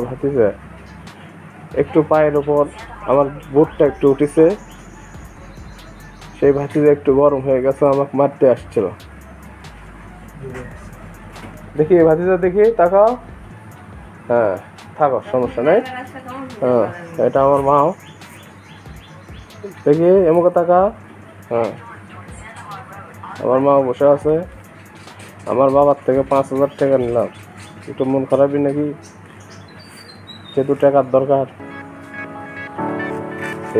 ভাতিজা, একটু পায়ের উপর আমার বুটটা একটু উঠেছে, সেই ভাতিজা একটু গরম হয়ে গেছে, আমাকে মারতে আসছিল। দেখি ভাতিজা, দেখি তাকাও। হ্যাঁ, থাকো, সমস্যা নেই। হ্যাঁ, এটা আমার মাও। দেখি এমুকে তাকা। হ্যাঁ, আমার মাও বসে আছে। আমার বাবার থেকে 5,000 টাকা নিলাম। একটু মন খারাপই নাকি, যেহেতু টাকার দরকার,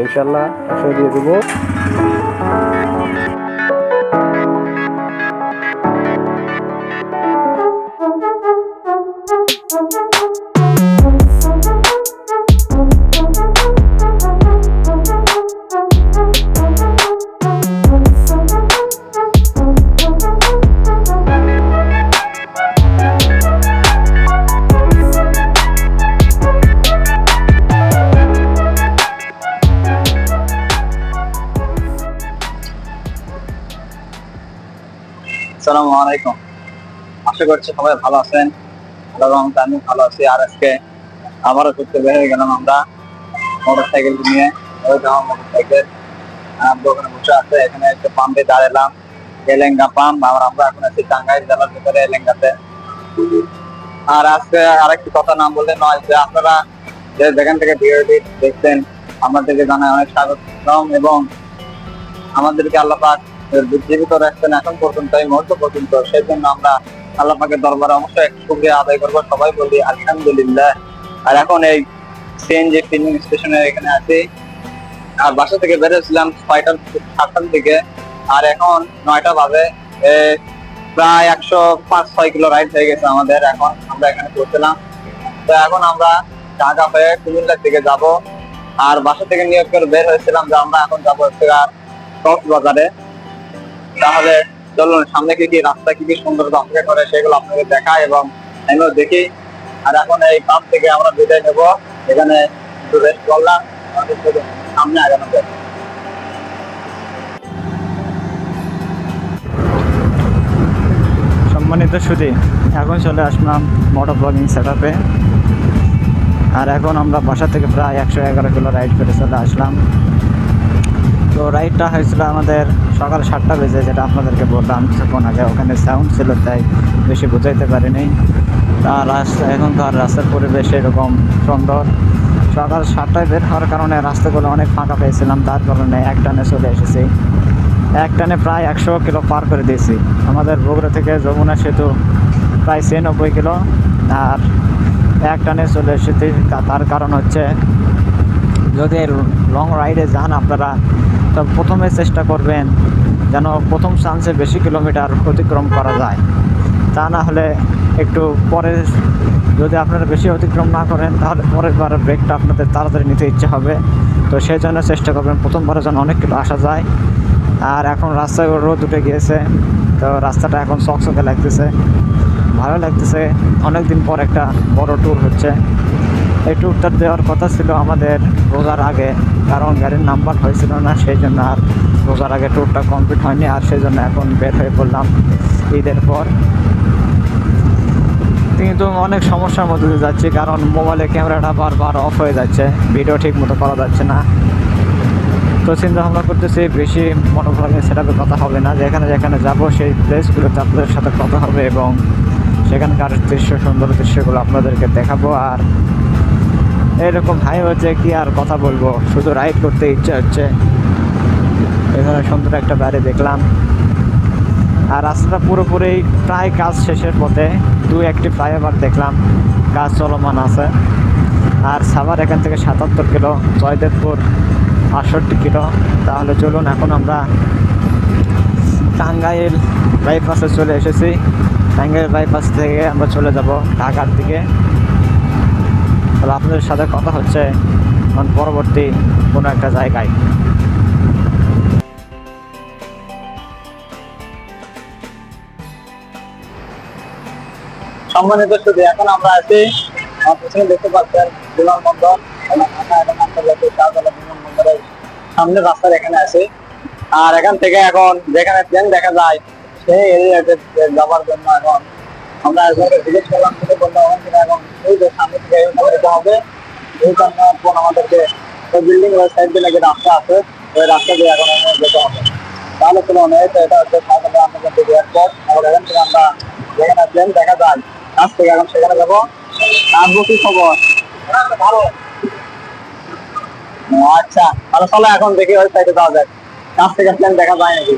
ইনশাল্লাহ 100 দিয়ে দেবো। আসসালামু আলাইকুম। আশা করছি সবাই ভালো আছেন। আমি ভালো আছি। আর আজকে আবারও ঘুরতে বের হয়ে গেলাম আমরা মোটরসাইকেল নিয়ে। মোটরসাইকেল ওখানে বসে আছে, এখানে একটা পাম্পে দাঁড়ালাম, এলেঙ্গা পাম্প। আর আমরা এখন আছি টাঙ্গাইল জেলার ভিতরে এলেঙ্গাতে। আর আজকে আরেকটি কথা না বললে নয়, যে আপনারা যে যেখান থেকে ভিডিওটি দেখছেন আমাদেরকে জানাই অনেক স্বাগতম, এবং আমাদেরকে আল্লাহ পাক জীবিত রাখছেন এখন পর্যন্ত, এই মুহূর্ত পর্যন্ত। সেই জন্য আমরা আল্লাহ পাকের দরবারে অবশ্যই শুকরিয়া আদায় করবো, সবাই বলি আলহামদুলিল্লাহ। আর এখন এই সিএনজি ফিলিং স্টেশনের এখানে আছি। আর বাসা থেকে বেরোছিলাম 6টার দিকে, আর এখন 9টা বাজে। প্রায় 105-6 কিলো রাইড হয়ে গেছে আমাদের। এখন আমরা এখানে পৌঁছলাম। তো এখন আমরা ঢাকা হয়ে কুমিল্লার দিকে যাব। আর বাসা থেকে নিয়োগ করে বের হয়েছিলাম যে আমরা এখন যাবো কক্সবাজারে। তাহলে চলুন সামনে কি রাস্তা কি সুন্দর অপেক্ষা করে সেগুলো আপনাকে দেখায় এবং আমিও দেখি। আর এখন এই পাম্প থেকে আমরা বিদায় নেবো, এখানে একটু রেস্ট করলাম, সামনে আগানো যায়। সম্মানিত সুধী, এখন চলে আসলাম মোটর ব্লগিং সেটআপে। আর এখন আমরা বাসা থেকে প্রায় 111 কিলো রাইড করে চলে আসলাম। তো রাইডটা হয়েছিল আমাদের সকাল 7টা বেজে, যেটা আপনাদেরকে বললাম কিছুক্ষণ আগে। ওখানে সাউন্ড ছিল তাই বেশি বুঝাইতে পারিনি। আর এখনকার রাস্তার পরিবেশ এরকম সুন্দর। সকাল 7টায় বের হওয়ার কারণে রাস্তাগুলো অনেক ফাঁকা পেয়েছিলাম, তার কারণে একটানে চলে এসেছি। একটানে প্রায় 100 কিলো পার করে দিয়েছি। আমাদের বগুড়া থেকে যমুনা সেতু প্রায় 96 কিলো, আর একটানে চলে এসেছি। তার কারণ হচ্ছে, যদি লং রাইডে যান আপনারা, তো প্রথমে চেষ্টা করবেন যেন প্রথম চান্সে বেশি কিলোমিটার অতিক্রম করা যায়। তা না হলে একটু পরে যদি আপনারা বেশি অতিক্রম না করেন, তাহলে পরের বার ব্রেকটা আপনাদের তাড়াতাড়ি নিতে ইচ্ছে হবে। তো সেই জন্য চেষ্টা করবেন প্রথমবারের জন্য অনেক কিলো আসা যায়। আর এখন রাস্তায় রোদ উঠে গিয়েছে, তো রাস্তাটা এখন চকচকে লাগতেছে, ভালো লাগতেছে। অনেক দিন পর একটা বড় ট্যুর হচ্ছে। এই ট্যুরটা দেওয়ার কথা ছিল আমাদের রোজার আগে, কারণ গাড়ির নাম্বার হয়েছিল না, সেই জন্য আর রোজার আগে ট্যুরটা কমপ্লিট হয়নি। আর সেই জন্য এখন বের হয়ে পড়লাম ঈদের পর। কিন্তু অনেক সমস্যার মধ্যে দিয়ে যাচ্ছি, কারণ মোবাইলে ক্যামেরাটা বারবার অফ হয়ে যাচ্ছে, ভিডিও ঠিক মতো করা যাচ্ছে না। তো চিন্তা ভাবনা করতেছি বেশি মনোব্লগিং সেটআপে কথা হবে না, যেখানে যেখানে যাবো সেই প্লেসগুলোতে আপনাদের সাথে কথা হবে এবং সেখানকার সুন্দর দৃশ্যগুলো আপনাদেরকে দেখাবো। আর এরকম হাই হচ্ছে কি আর কথা বলবো, শুধু রাইড করতে ইচ্ছে হচ্ছে। এখানে সুন্দর একটা বাড়ি দেখলাম। আর রাস্তাটা পুরোপুরি প্রায় কাজ শেষের পথে, 2-1টি ফ্লাইওভার দেখলাম কাজ চলমান আছে। আর সাভার এখান থেকে 77 কিলো, জয়দেবপুর 68 কিলো। তাহলে চলুন, এখন আমরা টাঙ্গাইল বাইপাসে চলে এসেছি। টাঙ্গাইল বাইপাস থেকে আমরা চলে যাব ঢাকার দিকে। তাহলে আপনাদের সাথে কথা হচ্ছে পরবর্তী কোনো একটা জায়গায়। সম্মানিত সুধী, এখন আমরা আছি, আমার পিছনে দেখতে পাচ্ছেন বিমানবন্দর, আন্তর্জাতিক শাহজালাল বিমানবন্দরের সামনে রাস্তার এখানে আছি। আর এখান থেকে এখন যেখানে প্লেন দেখা যায় সেই এরিয়াতে যাওয়ার জন্য এখন আমরা একজনকে জিজ্ঞেস করলাম, তিনি বললো ওখান থেকে এখন এই যে সামনে থেকে এইখানে যেতে হবে, এইখানে এখন আমাদেরকে ওই বিল্ডিং ওই সাইড দিয়ে নাকি রাস্তা আছে, ওই রাস্তা দিয়ে এখন যেতে হবে। তাহলে চলুন, এই তো এটা হচ্ছে ঢাকা আন্তর্জাতিক এয়ারপোর্ট। আর এখান থেকে আমরা যেখানে প্লেন দেখা যায় কাছ থেকে এখন সেখানে যাবো। আসবো, কি খবর? ভালো। ও আচ্ছা, তাহলে চলো এখন দেখি ওই সাইডে যাওয়া যায়, কাছ থেকে প্লেন দেখা যায় নাকি।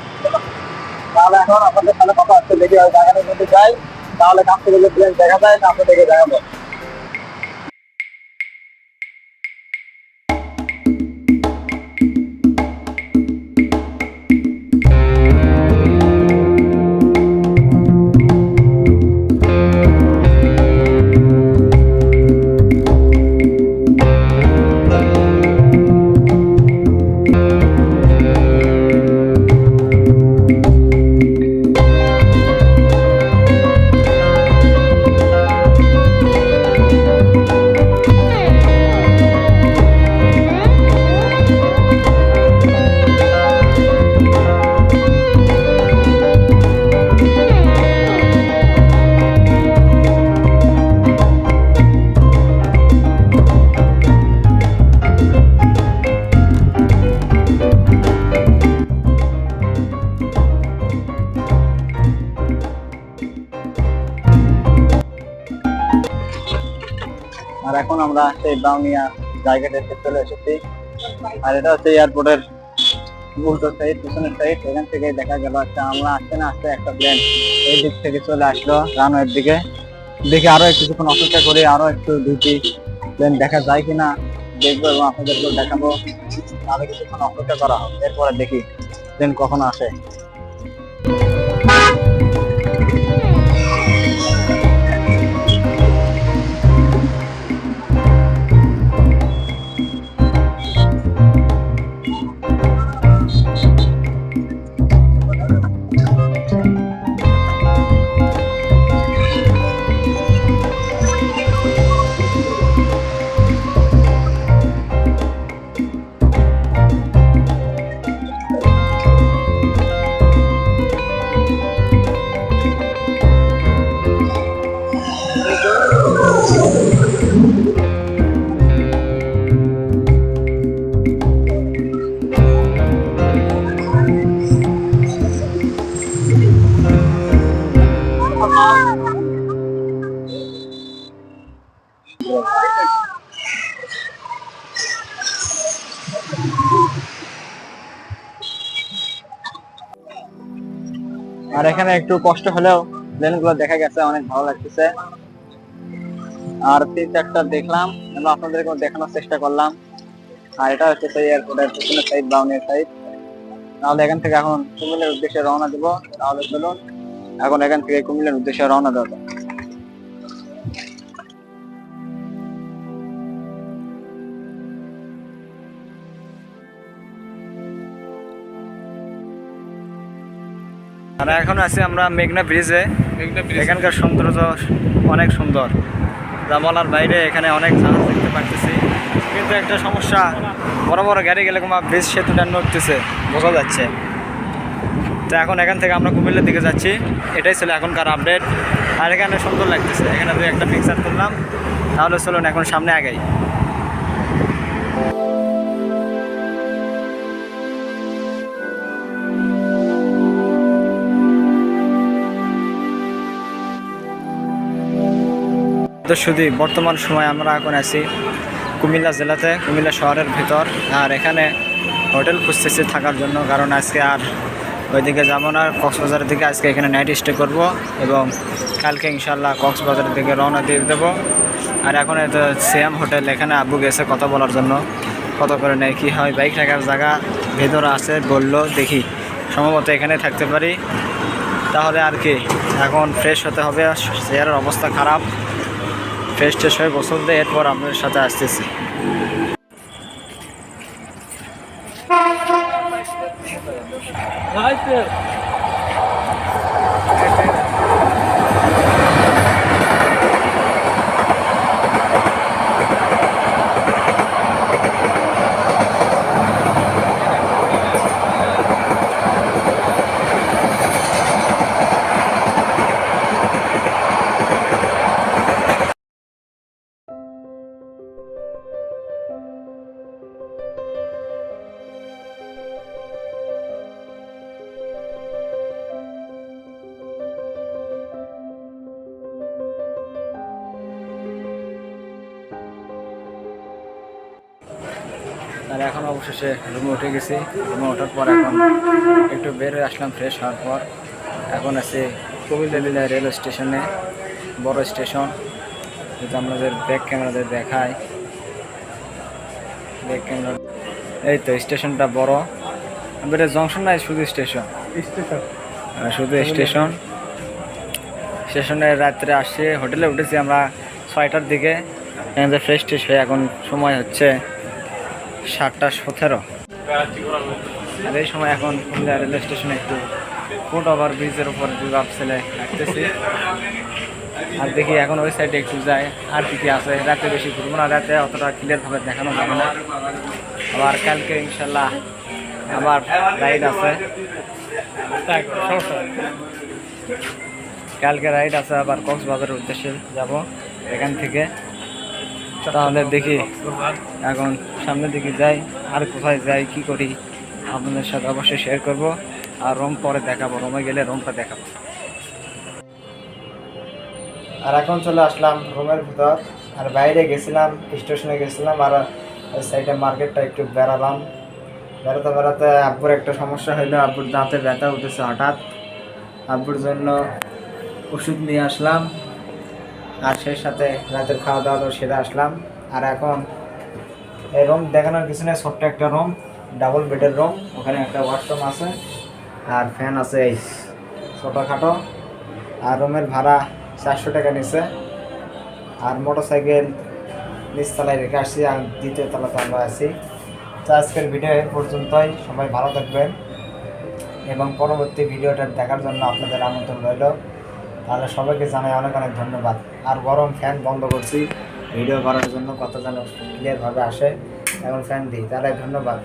তাহলে এখন আপনাদের সাথে কথা হচ্ছে, দেখি ওই জায়গাটা যদি যাই তাহলে কাছ থেকে যদি প্লেন দেখা যায় কাছে থেকে দেখাবো। আর এখন আমরা সেই ব্রাউনিয়া জায়গাটাতে চলে এসেছি। আর এটা হচ্ছে এয়ারপোর্টের উল্টো সাইড, পিছনের সাইড। এখান থেকে দেখা গেল একটা, আমরা আসতে না আসতে একটা প্লেন এই দিক থেকে চলে আসলো রানওয়ের দিকে। দেখি আরো কিছুক্ষণ অপেক্ষা করি, আরো একটু দুটি প্লেন দেখা যায় কিনা দেখবো এবং আপনাদেরকেও দেখাবো। তাহলে কিছুক্ষণ অপেক্ষা করা হবে, এরপরে দেখি প্লেন কখন আসে। আর এখানে একটু কষ্ট হলেও প্লেন গুলো দেখা গেছে, অনেক ভালো লাগতেছে। আর 3-4টা দেখলাম এবং আপনাদেরকে দেখানোর চেষ্টা করলাম। আর এটা হচ্ছে সেই এয়ারপোর্টের পিছনের সাইড, ব্রাউনিয়া সাইড। তাহলে এখান থেকে এখন কুমিল্লার উদ্দেশ্যে রওনা দিব। তাহলে চলুন এখন এখান থেকে কুমিল্লার উদ্দেশ্যে রওনা দেওয়া যাক। আর এখন আছি আমরা মেঘনা ব্রিজে। এখানকার সৌন্দর্য অনেক সুন্দর, যা বলার বাইরে। এখানে অনেক জাহাজ দেখতে পাচ্ছি, কিন্তু একটা সমস্যা, বড় বড় গাড়ি গেলে কোনো ব্রিজ সেতুটা নড়তেছে, বোঝা যাচ্ছে। তো এখন এখান থেকে আমরা কুমিল্লার দিকে যাচ্ছি, এটাই ছিল এখনকার আপডেট। আর এখানে সুন্দর লাগতেছে, এখানে দুই একটা পিকচার তুললাম। তাহলে চলুন এখন সামনে আগাই। তো শুধু বর্তমান সময় আমরা এখন আছি কুমিল্লা জেলাতে, কুমিল্লা শহরের ভিতর। আর এখানে হোটেল খুঁজতেছি থাকার জন্য, কারণ আজকে আর ওইদিকে যাবো না, কক্সবাজারের দিকে আজকে এখানে নাইট স্টে করব এবং কালকে ইনশাল্লাহ কক্সবাজারের দিকে রওনা দিয়ে দেবো। আর এখন তো সিয়াম হোটেল, এখানে আব্বু গেছে কথা বলার জন্য, কত করে নেয় কী হয়। বাইক রাখার জায়গা ভেতরে আছে বললো, দেখি সম্ভবত এখানে থাকতে পারি। তাহলে আর কি, এখন ফ্রেশ হতে হবে, চেয়ারের অবস্থা খারাপ। ফ্রেশ ট্রেশ হয়ে গোসল দিয়ে এরপর আপনাদের সাথে আসতেছি। আর এখন অবশেষে রুমে উঠে গেছি। রুমে ওঠার পর এখন একটু বের হয়ে আসলাম ফ্রেশ হওয়ার পর। এখন আছে কুমিল্লা রেল স্টেশনে, বড় স্টেশন, যদি আমাদের ব্যাক ক্যামেরাতে দেখায়। ব্যাক ক্যামেরা, এই তো স্টেশনটা বড়, এটা জংশন নাই, শুধু স্টেশন, শুধু স্টেশন। স্টেশনে রাত্রে আসছে, হোটেলে উঠেছি আমরা 6টার দিকে। এখানে ফ্রেশ ট্রেশ হয়ে এখন সময় হচ্ছে 7:17। আর এই সময় এখন কুমিল্লা রেলওয়ে স্টেশনে একটু ফুট ওভার ব্রিজের উপর ছেলে হাঁটতেছি। আর দেখি এখন ওই সাইডে একটু যাই, আর কি কি আছে। রাতে বেশি ঘুরবো না, রাতে অতটা ক্লিয়ারভাবে দেখানো যাবে না। আবার কালকে ইনশাল্লাহ আমার রাইড আছে, কালকে রাইড আছে আবার কক্সবাজারের উদ্দেশ্যে যাব এখান থেকে। তাহলে দেখি এখন সামনের দিকে যাই, আর কোথায় যাই, কি করি আপনাদের সাথে অবশ্যই শেয়ার করব। আর রুম পরে দেখাবো, রুমে গেলে রুমটা দেখাবো। আর এখন চলে আসলাম রুমের ভিতর। আর বাইরে গেছিলাম, স্টেশনে গেছিলাম, আর ওই সাইডে মার্কেটটা একটু বেড়ালাম। বেড়াতে বেড়াতে আব্বুর একটা সমস্যা হইলো, আব্বুর দাঁতে ব্যথা উঠেছে হঠাৎ। আব্বুর জন্য ওষুধ নিয়ে আসলাম, আর সেই সাথে রাতের খাওয়া দাওয়া সেরে আসলাম। আর এখন এই রুম দেখানোর পিছনে ছোট্ট একটা রুম, ডাবল বেডের রুম, ওখানে একটা ওয়াশরুম আছে আর ফ্যান আছে এই ছোটোখাটো। আর রুমের ভাড়া 400 টাকা নিচ্ছে। আর মোটরসাইকেল নিচতলায় রেখে আসছি, আর দ্বিতীয় তলাতে আমরা আছি। তো আজকের ভিডিও এই পর্যন্তই। সবাই ভালো থাকবেন এবং পরবর্তী ভিডিওটা দেখার জন্য আপনাদের আমন্ত্রণ রইল। তাহলে সবাইকে জানাই অনেক অনেক ধন্যবাদ। আর গরম ফ্যান বন্ধ করছি ভিডিও করার জন্য, কত যেন ক্লিয়ারভাবে আসে, এখন ফ্যান দিই। তাহলে ধন্যবাদ।